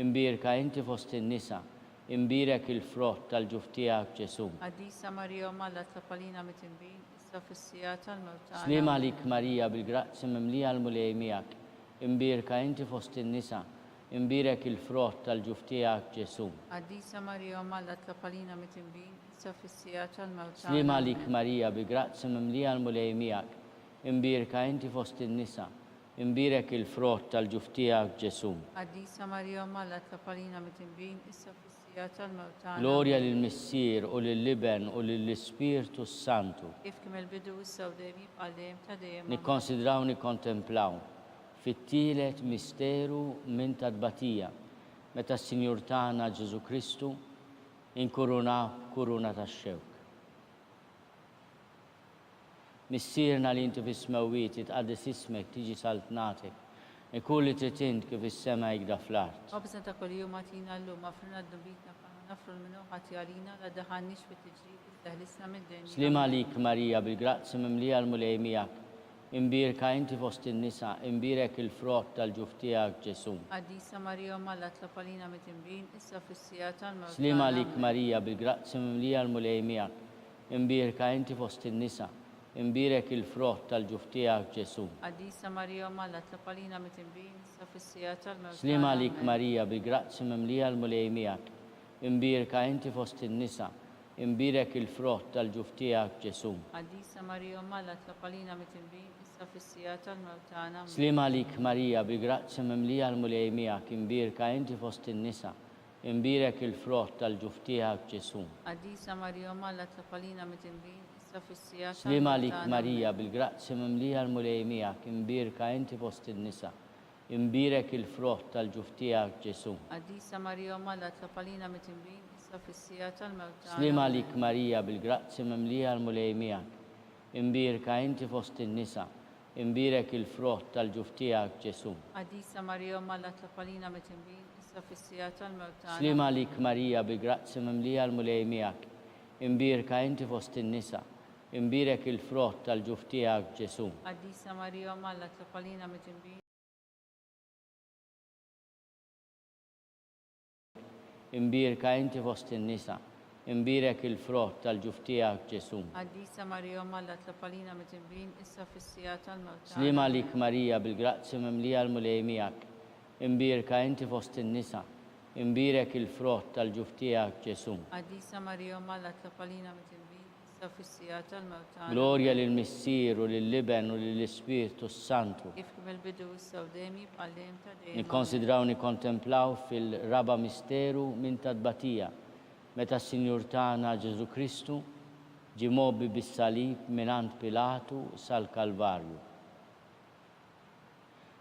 imbirka inti fost in-nisa, imbirek il-frott tal-ġuf tiegħek Ġesu. Qaddisa Marija Malla tlapalina mit-imbin, issa fis-sija tal-mewtana. Slima lik Marija bil-grazzi mimlija l-mulej miegħek, imbirka inti fost in-nisa, imbirek il-frott tal-ġuf tiegħek Ġesu. Qaddisa Marija Malla tlapalina mit-imbin, issa fis-sija tal-mewtana. Slima lik Marija bil-grazzi mimlija l-mulej miegħek, imbirka inti fost in-nisa, imbirek il-frott tal-ġuf tiegħek Ġesu. Qaddisa Marija Malla tlapalina mit-imbin, issa fis-sija tal-mewtana. Glorja lill-Missier u lill-Liben u lill-Ispirtu Santu. Kif kemm il-bidu issa u dejjem jibqa' dejjem ta' dejjem. Nikkonsidraw nikkontemplaw fit-tielet misteru minn tadbatija meta s-Sinjur tagħna Ġesu Kristu inkurunaw kuruna tax-xewk. Missierna li inti fis-smewwiet titqaddis ismek tiġi saltnatek, ikun li trid int kif is-sema jgda fl-art. Obsna ta' kuljum atina llum għafrina d-dubitna bħalma nafru l-minnu ħati għalina la daħannix fit-tiġib teħlisna mid-deni. Slima lik Marija bil-grazzi mimlija l-mulej miegħek, imbirka inti fost in-nisa, imbirek il-frott tal-ġuf tiegħek Ġesu. Qaddisa Marija Malla tlapalina mit-imbin, issa fis-sija tal-mewtana. Slima lik Marija bil-grazzi mimlija l-mulej miegħek, imbirka inti fost in-nisa, imbirek il-frott tal-ġuf tiegħek Ġesu. Qaddisa Marija Malla tlapalina mit-imbin, issa fis-sija tal-mewtana. Slima lik Marija bil-grazzi mimlija l-mulej miegħek, imbirka inti fost in-nisa, imbirek il-frott tal-ġuf tiegħek Ġesu. Qaddisa Marija Malla tlapalina mit-imbin, issa fis-sija tal-mewtana. Slima lik Marija bil-grazzi mimlija l-mulej miegħek, imbirka inti fost in-nisa, imbirek il-frott tal-ġuf tiegħek Ġesu. Qaddisa Marija Malla tlapalina mit-imbin, issa fis-sija Slima lik Marija bil-grazzi mimlija l-mulej miegħek, imbirka inti fost in-nisa, imbirek il-frott tal-ġuf tiegħek Ġesu. Qaddisa Marija Malla tlapalina mit-imbin, issa fis-sija tal-mewtana. Slima lik Marija bil-grazzi mimlija l-mulej miegħek, imbirka inti fost in-nisa, imbirek il-frott tal-ġuf tiegħek Ġesu. Qaddisa Marija Malla tlapalina mit-imbin, issa fis-sija tal-mewtana. Slima lik Marija bil-grazzi mimlija l-mulej miegħek, imbirka inti fost in-nisa, imbirek il-frott tal-ġuf tiegħek Ġesu. Qaddisa Marija Malla tlapalina mit-imbin, imbirka inti fost in-nisa, imbirek il-frott tal-ġuf tiegħek Ġesu. Qaddisa Marija Malla tlapalina mit-imbin, issa fis-sija tal-mewtana. Slima lik Marija bil-grazzi mimlija l-mulej miegħek, imbirka inti fost in-nisa, imbirek il-frott tal-ġuf tiegħek Ġesu. Qaddisa Marija Malla tlapalina mit-imbin, issa fis-sija tal-mewtana. Glorja lill-Missier u lill-Liben u lill-Ispirtu Santu. Kif kemm il-bidu issa u dejjem jibqa' dejjem ta' dejjem. Nikkonsidraw nikkontemplaw fil-raba misteru minn tadbatija meta s-Sinjur tagħna Ġesu Kristu ġie mobbi bis-salib mingħand Pilatu sal-Kalvarju.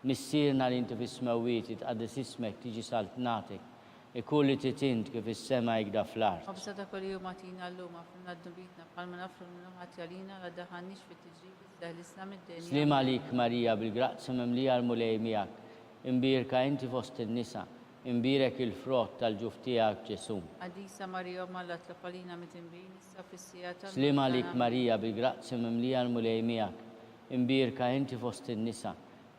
Missierna li inti fis-smewwiet titqaddis ismek tiġi saltnatek, ikun li trid int kif is-sema jgda fl-art. Obsa ta' kuljum atina llum għafrina d-dubitna bħalma nafru l-minnu ħati għalina la daħannix fit-tiġib teħlisna mid-deni. Slima lik Marija bil-grazzi mimlija l-mulej miegħek, imbirka inti fost in-nisa, imbirek il-frott tal-ġuf tiegħek Ġesu. Quddiesa Marija Omma Alla tlab għalina mit-tinbin issa fis-sija tal-mewt Slima tagħna. lik Marija bil-grazzi mimlija l-mulej miegħek, imbirka inti fost in-nisa,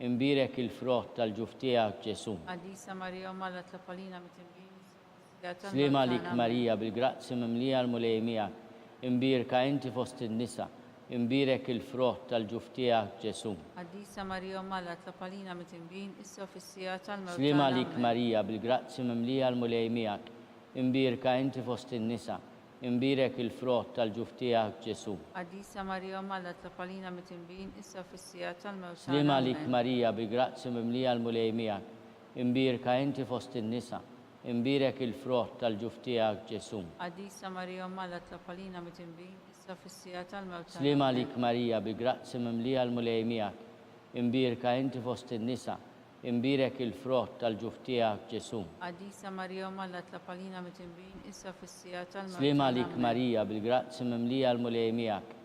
imbirek il-frott tal-ġuf tiegħek Ġesu. Quddiesa Marija Omma Alla tlab għalina mit-tinbin issa fis-sija tal-mewt Slima lik tagħna. Marija bil-grazzi mimlija l-mulej miegħek, imbirka inti fost in-nisa, imbirek il-frott tal-ġuf tiegħek Ġesu. Quddiesa Marija Omma Alla tlab għalina mit-tinbin issa fis-sija tal-mewt Slima tagħna. lik Marija bil-grazzi mimlija l-mulej miegħek, imbirka inti fost in-nisa, imbirek il-frott tal-ġuf tiegħek Ġesu. Quddiesa Marija Omma Alla tlab għalina mit-tinbin issa fis-sija tal-mewt tagħna. Slima lik Marija bil-grazzi mimlija l-mulej miegħek, imbirka inti fost in-nisa, imbirek il-frott tal-ġuf tiegħek Ġesu. Quddiesa Marija Omma Alla tlab għalina mit-tinbin issa fis-sija tal-mewt tagħna. Slima lik Marija bil-grazzi mimlija l-mulej miegħek, imbirka inti fost in-nisa, imbirek il-frott tal-ġuf tiegħek Ġesu. Quddiesa Marija Omma Alla tlab għalina mit-tinbin issa fis-sija tal-mewt Slima tagħna. lik Marija bil-grazzi mimlija l-mulej miegħek,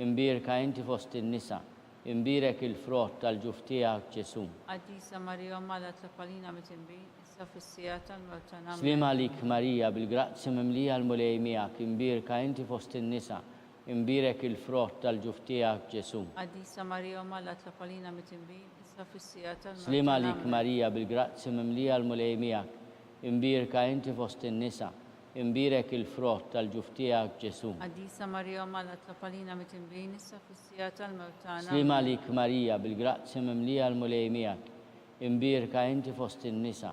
imbirka inti fost in-nisa, imbirek il-frott tal-ġuf tiegħek Ġesu. Quddiesa Marija Omma Alla tlab għalina mit-tinbin issa fis-sija tal-mewt tagħna. Slima lik Marija bil-grazzi mimlija l-mulej miegħek, imbirka inti fost in-nisa, imbirek il-frott tal-ġuf tiegħek Ġesu. Quddiesa Marija Omma Alla tlab għalina mit-tinbin issa fis-sija tal-mewt Slima tagħna. lik Marija bil-grazzi mimlija l-mulej miegħek, imbirka inti fost in-nisa, imbirek il-frott tal-ġuf tiegħek Ġesu. Quddiesa Marija Omma Alla tlab għalina mit-tinbin issa fis-sija tal-mewt tagħna. Slima lik Marija bil-grazzi mimlija l-mulej miegħek, imbirka inti fost in-nisa,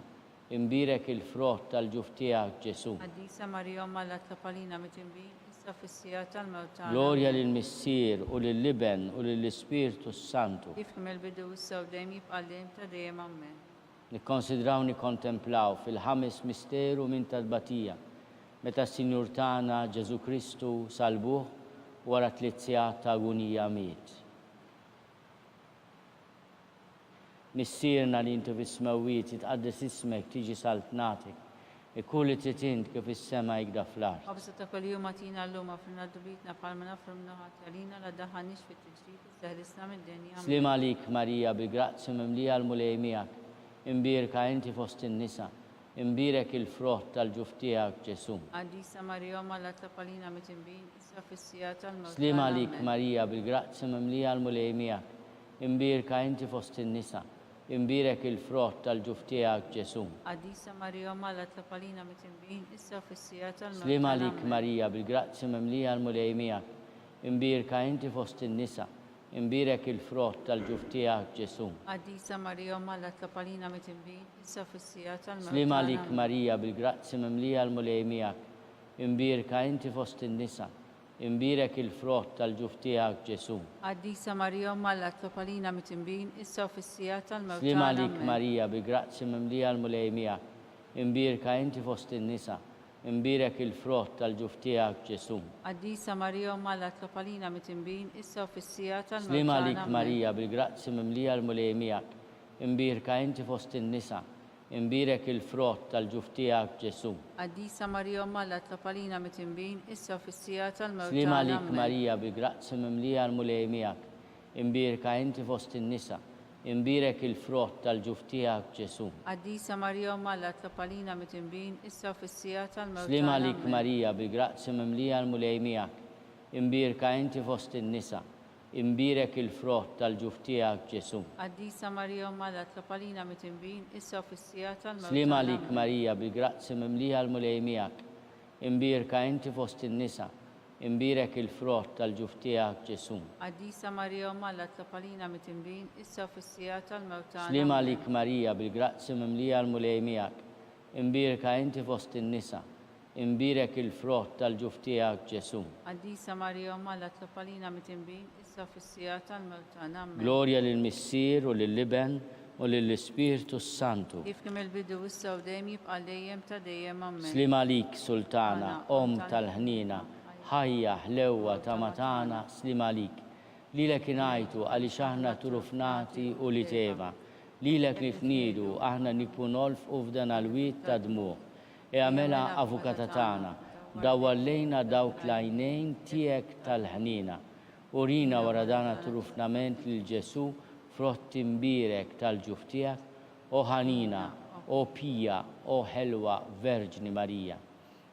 imbirek il-frott tal-ġuf tiegħek Ġesu. Quddiesa Marija Omma Alla tlab għalina mit-tinbin issa fis-sija tal-mewt tagħna. Glorja lill-Missier u lill-Liben u lill-Ispirtu Santu. Kif kemm il-bidu issa u dejjem jibqa' dejjem ta' dejjem ammen. Nikkonsidraw nikkontemplaw fil-ħames misteru minn tal-batija meta s-Sinjur tagħna Ġesu Kristu salbuh wara 3 sigħat ta' agonija miet. Missierna li inti fis-smewwiet titqaddes ismek tiġi saltnatik, ikun li trid kif is-sema jgda fl-art. Qabsa ta' kuljum atina llum għafrina dubitna bħalma nafru minnaħat għalina la daħħalniex fit-tiġrid seħlisna mid-dinja. Slima lik Marija bil-grazzi mimlija l-mulej miegħek, imbirka inti fost in-nisa, imbirek il-frott tal-ġuf tiegħek Ġesu. Quddiesa Marija Omma Alla tlab għalina mit-tinbin issa fis-sija tal-mewt Slima tagħna. lik Marija bil-grazzi mimlija l-mulej miegħek, imbirka inti fost in-nisa, imbirek il-frott tal-ġuf tiegħek Ġesu. Quddiesa Marija Omma Alla tlab għalina mit-tinbin issa fis-sija tal-mewt Slima tagħna. lik Marija bil-grazzi mimlija l-mulej miegħek, imbirka inti fost in-nisa, imbirek il-frott tal-ġuf tiegħek Ġesu. Quddiesa Marija Omma Alla tlab għalina mit-tinbin issa fis-sija tal-mewt Slima tagħna. lik Marija bil-grazzi mimlija l-mulej miegħek, imbirka inti fost in-nisa, imbirek il-frott tal-ġuf tiegħek Ġesu. Quddiesa Marija Omma Alla tlab għalina mit-tinbin issa fis-sija tal-mewt Slima tagħna. lik Marija bil-grazzi mimlija l-mulej miegħek, imbirka inti fost in-nisa, imbirek il-frott tal-ġuf tiegħek Ġesu. Quddiesa Marija Omma Alla tlab għalina mit-tinbin issa fis-sija tal-mewt Slima lik tagħna. Marija bil-grazzi mimlija l-mulej miegħek, imbirka inti fost in-nisa, imbirek il-frott tal-ġuf tiegħek Ġesu. Quddiesa Marija Omma Alla tlab għalina mit-tinbin issa fis-sija tal-mewt Slima tagħna. lik Marija bil-grazzi mimlija l-mulej miegħek, imbirka inti fost in-nisa, imbirek il-frott tal-ġuf tiegħek Ġesu. Quddiesa Marija Omma Alla tlab għalina mit-tinbin issa fis-sija tal-mewt Slima tagħna. lik Marija bil-grazzi mimlija l-mulej miegħek, imbirka inti fost in-nisa, imbirek il-frott tal-ġuf tiegħek Ġesu. Quddiesa Marija Omma Alla tlab għalina mit-tinbin issa fis-sija tal-mewt Slima tagħna. lik Marija bil-grazzi mimlija l-mulej miegħek, imbirka inti fost in-nisa, imbirek il-frott tal-ġuf tiegħek Ġesu. Quddiesa Marija Omma Alla tlab għalina mit-tinbin issa fis-sija tal-mewt tagħna. Slima lik Marija bil-grazzi mimlija l-mulej miegħek, imbirka inti fost in-nisa, imbirek il-frott tal-ġuf tiegħek Ġesu. Quddiesa Marija Omma Alla tlab għalina mit-tinbin issa fis-sija tal-mewt tagħna. Amen. Glorja lill-Missier u lill-Liben u lill-Ispirtu Santu. Kif kemm il-bidu issa u dejjem jibqa' dejjem ta' dejjem ammen. Slima lik Sultana, Om tal-ħnina, ħajja ħlewwa ta' matana, slima lik. Lilek ingħajtu għaliex aħna turufnati u li teva. Lilek li fnidu aħna nipunolf u f'dan għal-wiet ta' dmuħ. E għamela avukata tagħna, dawwallejna dawk l-għajnejn tiegħek tal-ħnina. Urina wara dana turufnament lil Ġesu frott imbirek tal-ġuf tiegħek u ħanina o pija, o ħelwa Verġni Marija.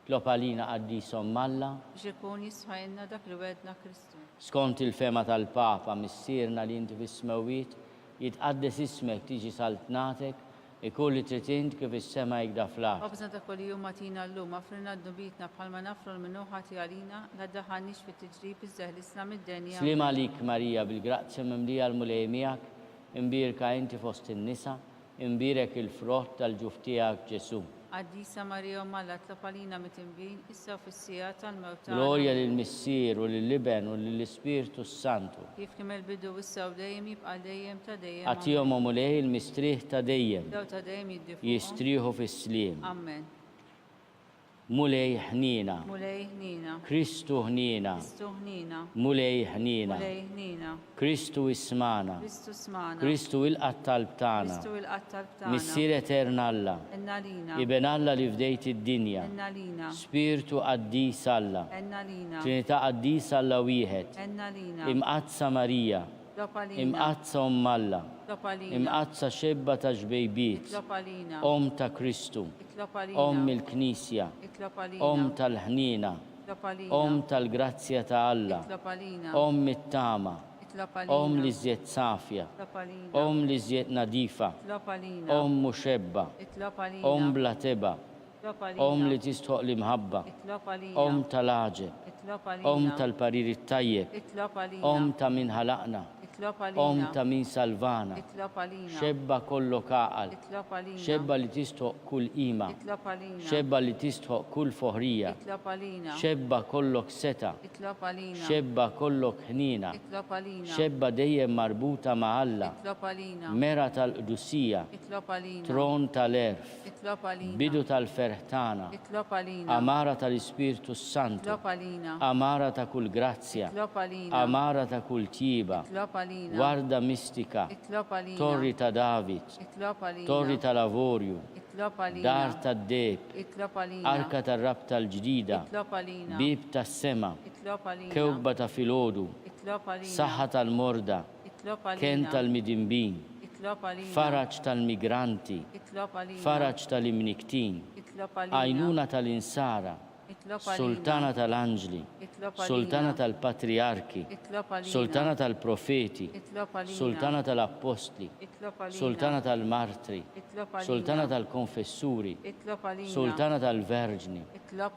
Tlob għalina qaddisom Malla, biex ikun jisħajna dak li wedna Kristu. skont il-fema tal-Papa missierna li inti fis-smewiet, jitqaddes ismek tiġi saltnatek, ikun li trid int kif is-sema jgda fl-art. Qabżna ta' kuljum matina llum affrinna d-dubitna bħalma nafru l-minuħati għalina la daħanix fit-tiġrib iż-żeħlisna mid-denja. Slim għalik Marija bil-grazzja mimlija l-mulej miegħek, imbirka inti fost in-nisa, imbirek il-frott tal-ġuf tiegħek Ġesu. Quddiesa Marija Malla tlob għalina mit-tinbin issa u fis-sija tal-mewt tagħna. Glorja lill-Missier u lill-Liben u lill-Ispirtu Santu. Kif kemm il-bidu issa u dejjem jibqa' dejjem ta' dejjem. Għatihom mulej il-mistrieħ ta' dejjem, Daw ta' dejjem jiddifu. jistrieħu fis-sliem. Amen. Mulej ħnina, Mulej ħnina. Kristu ħnina, Kristu ħnina. mulej ħnina, Mulej ħnina. Kristu ismana, Kristu smana. Kristu il-qattal btana, Kristu il-qattal btana. Missier Etern Alla, Enna lina. Iben Alla li fdejt id-dinja, Enna lina. Spiritu qaddis Alla, Enna lina. Trinità qaddis Alla wieħed, Enna lina. imqazza Marija, Lopalina. imqazza Alla, Lopalina. imqazza xebba ta' ġbejbiet, Lopalina. ta' Kristu, Lopalina. il-Knisja, Lopalina. tal-ħnina, Lopalina. tal-grazzja ta' Alla, Lopalina. it-tama, Lopalina. li żjed safja, Lopalina. li żjed nadifa, Lopalina. muxebba, Lopalina. bla teba, Lopalina. li tistħoq l-imħabba, Lopalina. tal-aġeb, Lopalina. tal-parir it-tajjeb, Lopalina. ta' min ħalaqna, Lopalina. ta' min salvana, Lopalina. xebba kollu kaqal, Lopalina. xebba li tistħoq kull ima, Lopalina. xebba li tistħoq kull foħrija, Lopalina. xebba kollok seta, Lopalina. xebba kollok ħnina, Lopalina. xebba dejjem marbuta ma' Alla, Lopalina. mera tal-qdusija, Lopalina. tron tal-erf, Lopalina. bidu tal-ferħtana, Lopalina. amara tal-Ispirtu Santu, Lopalina. amara ta' kull grazzja, Lopalina. amara ta' kull tiba, Lopalina. warda mistika, Lopalina. torri ta' David, Lopalina. torri ta' lavorju, Lopalina. dar ta' deb, Lopalina. arka ta' rab tal-ġdida, Lopalina. bib ta' sema, Lopalina. kewba ta' filodu, Lopalina. saħħa tal-morda, Lopalina. ken tal-midimbin, Lopalina. faraġ tal-migranti, Lopalina. faraġ tal-imniktin, Lopalina. għajnuna tal-insara, sultana tal-anġli, sultana tal-patriarki, sultana tal-profeti, sultana tal-apostli, sultana tal-martri, sultana tal-konfessuri, sultana tal-verġni,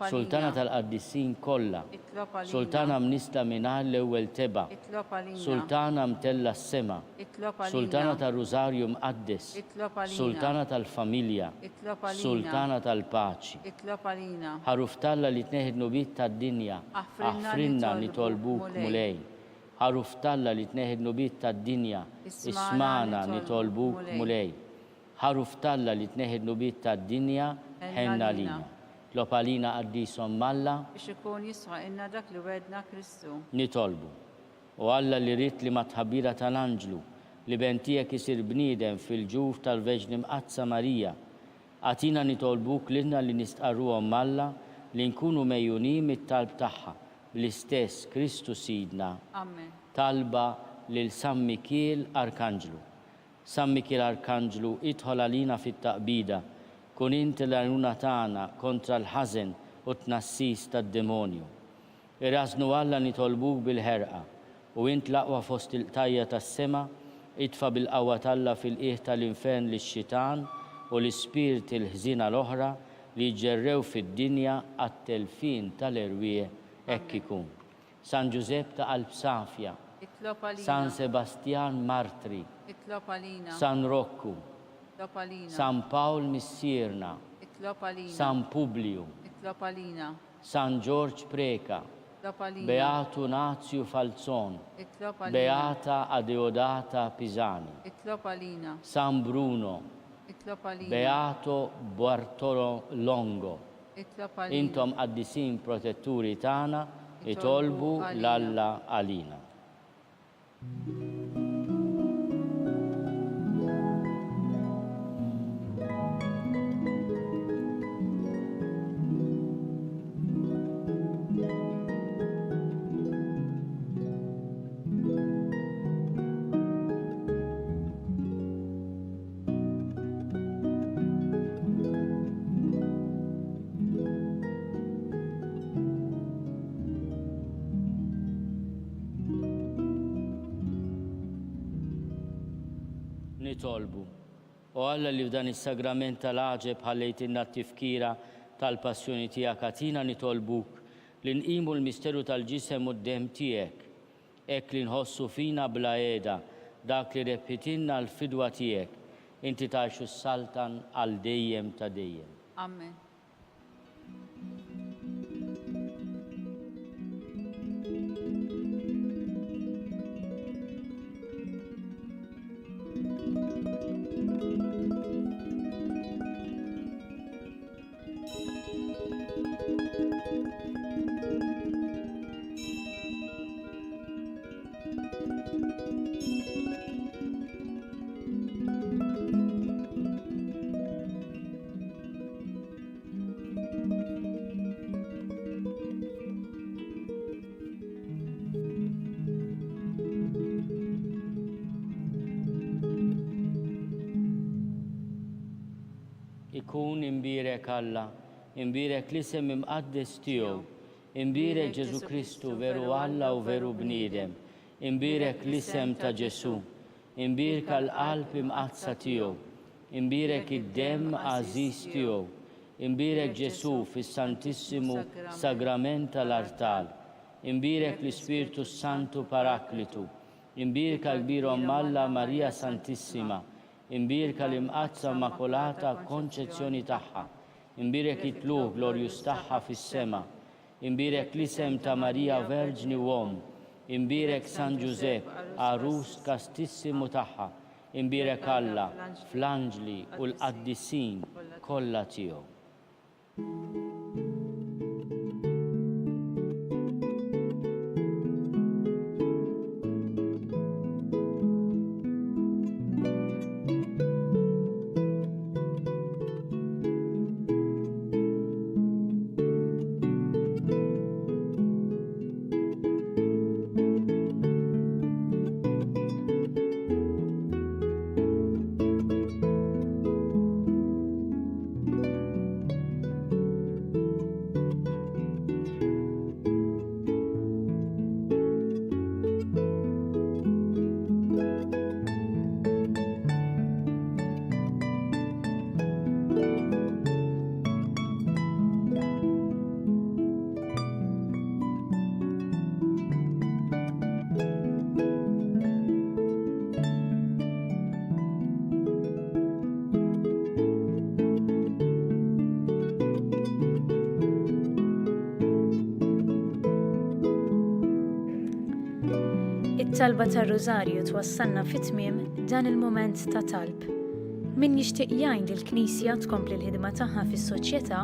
sultana tal-qaddissin kollha, sultana mnisla minal l-ewwel teba, sultana mtella s-sema, sultana tal-Rużarju mqaddes, sultana tal-familja, sultana tal-paċi. Ħaruftalla li tneħidnu bit tad-dinja, aħfrinna nitolbuk mulej. Ħaruftalla li tneħidnu bit tad-dinja, ismana nitolbuk mulej. Ħaruftalla li tneħidnu bit tad-dinja, ħenna lina. Lopalina qaddisom Malla, biex ikun jisħa inna dak li wedna Kristu. nitolbu. U Alla li rit li matħabira tal-anġlu, li bentijek isir bniedem fil-ġuf tal-Veġni mqazza Marija, għatina nitolbuk l-inna li nistqarruhom Malla li nkunu mejjuni mit-talb tagħha bl-istess Kristu Sidna. Amen. Talba lil San Mikiel Arkanġlu. San Mikiel Arkanġlu idħol għalina fit-taqbida, kun inti l-għajnuna tagħna kontra l-ħażen u tnassis tad-demonju. Irasnu Alla nitolbuk bil-ħerqa u int laqwa fost il-tajja tas-sema, idfa bil-qawwa talla fil-qiegħ tal-infern lix-xitan u l-ispirit il-ħżina l-oħra li ġerrew fid-dinja għat-telfin tal-erwieq hekk ikun. San Giuseppe ta' Qalb Safja, San Sebastian Martri, San Roccu, San Paul Missierna, San Publiu, San George Preka, Beatu Nazio Falzon, Beata Adeodata Pisani, San Bruno, Beato Bartolo Longo. Intom qaddisin protetturi tagħna itolbu l-Alla għalina. nitolbu. U Alla li f'dan is-sagrament tal-għaġeb ħallejtinna t-tifkira tal-passjoni tiegħek għatina nitolbuk li nqimu l-misteru tal-ġisem u d-dem tiegħek. Hekk li nħossu fina bla għeda dak li reppitinna l-fidwa tiegħek. Inti tgħixu s-saltan għal dejjem ta' dejjem. Amen. Ikun imbirek Alla, imbirek l-isem imqaddes tiegħu, imbirek Ġesu Kristu veru Alla u veru bniedem, imbirek l-isem ta' Ġesu, imbirek l-qalb imqazza tiegħu, imbirek id-dem għażiż tiegħu, imbirek Ġesu fis-Santissimu Sagrament tal-Artal, imbirek l-Ispirtu Santu Paraklitu, imbirek l-Kbir Alla Marija Santissima, imbirka l-imqazza makulata konċezzjoni tagħha, imbirek it-tluq glorjus tagħha fis-sema, imbirek l-isem ta' Marija Verġni Uom, imbirek San Giuseppe Arus kastissimu tagħha, imbirek Alla fl-anġli u l-qaddissin kollha tiegħu. It-talba tar-Rużarju twassalna fit-tmiem dan il-mument ta' talb. Min jixtieq jgħin li l-Knisja tkompli l-ħidma tagħha fis-soċjetà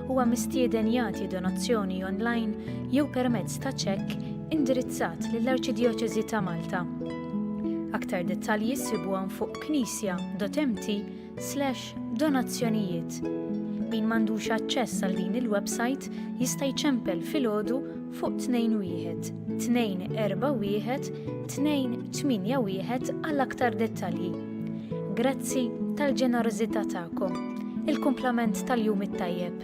huwa mistieden jagħti donazzjoni online jew permezz ta' ċekk indirizzat lill-Arċidjoċeżi ta' Malta. Aktar dettalji ssibuhom fuq knisja.mt/donazzjonijiet. Min m'għandux aċċess għal din il-website jista' jċempel filgħodu fuq 21-241-281 għal aktar dettalji. Grazzi tal-ġenerożità tagħkom. Il-kumplament tal-jum it-tajjeb.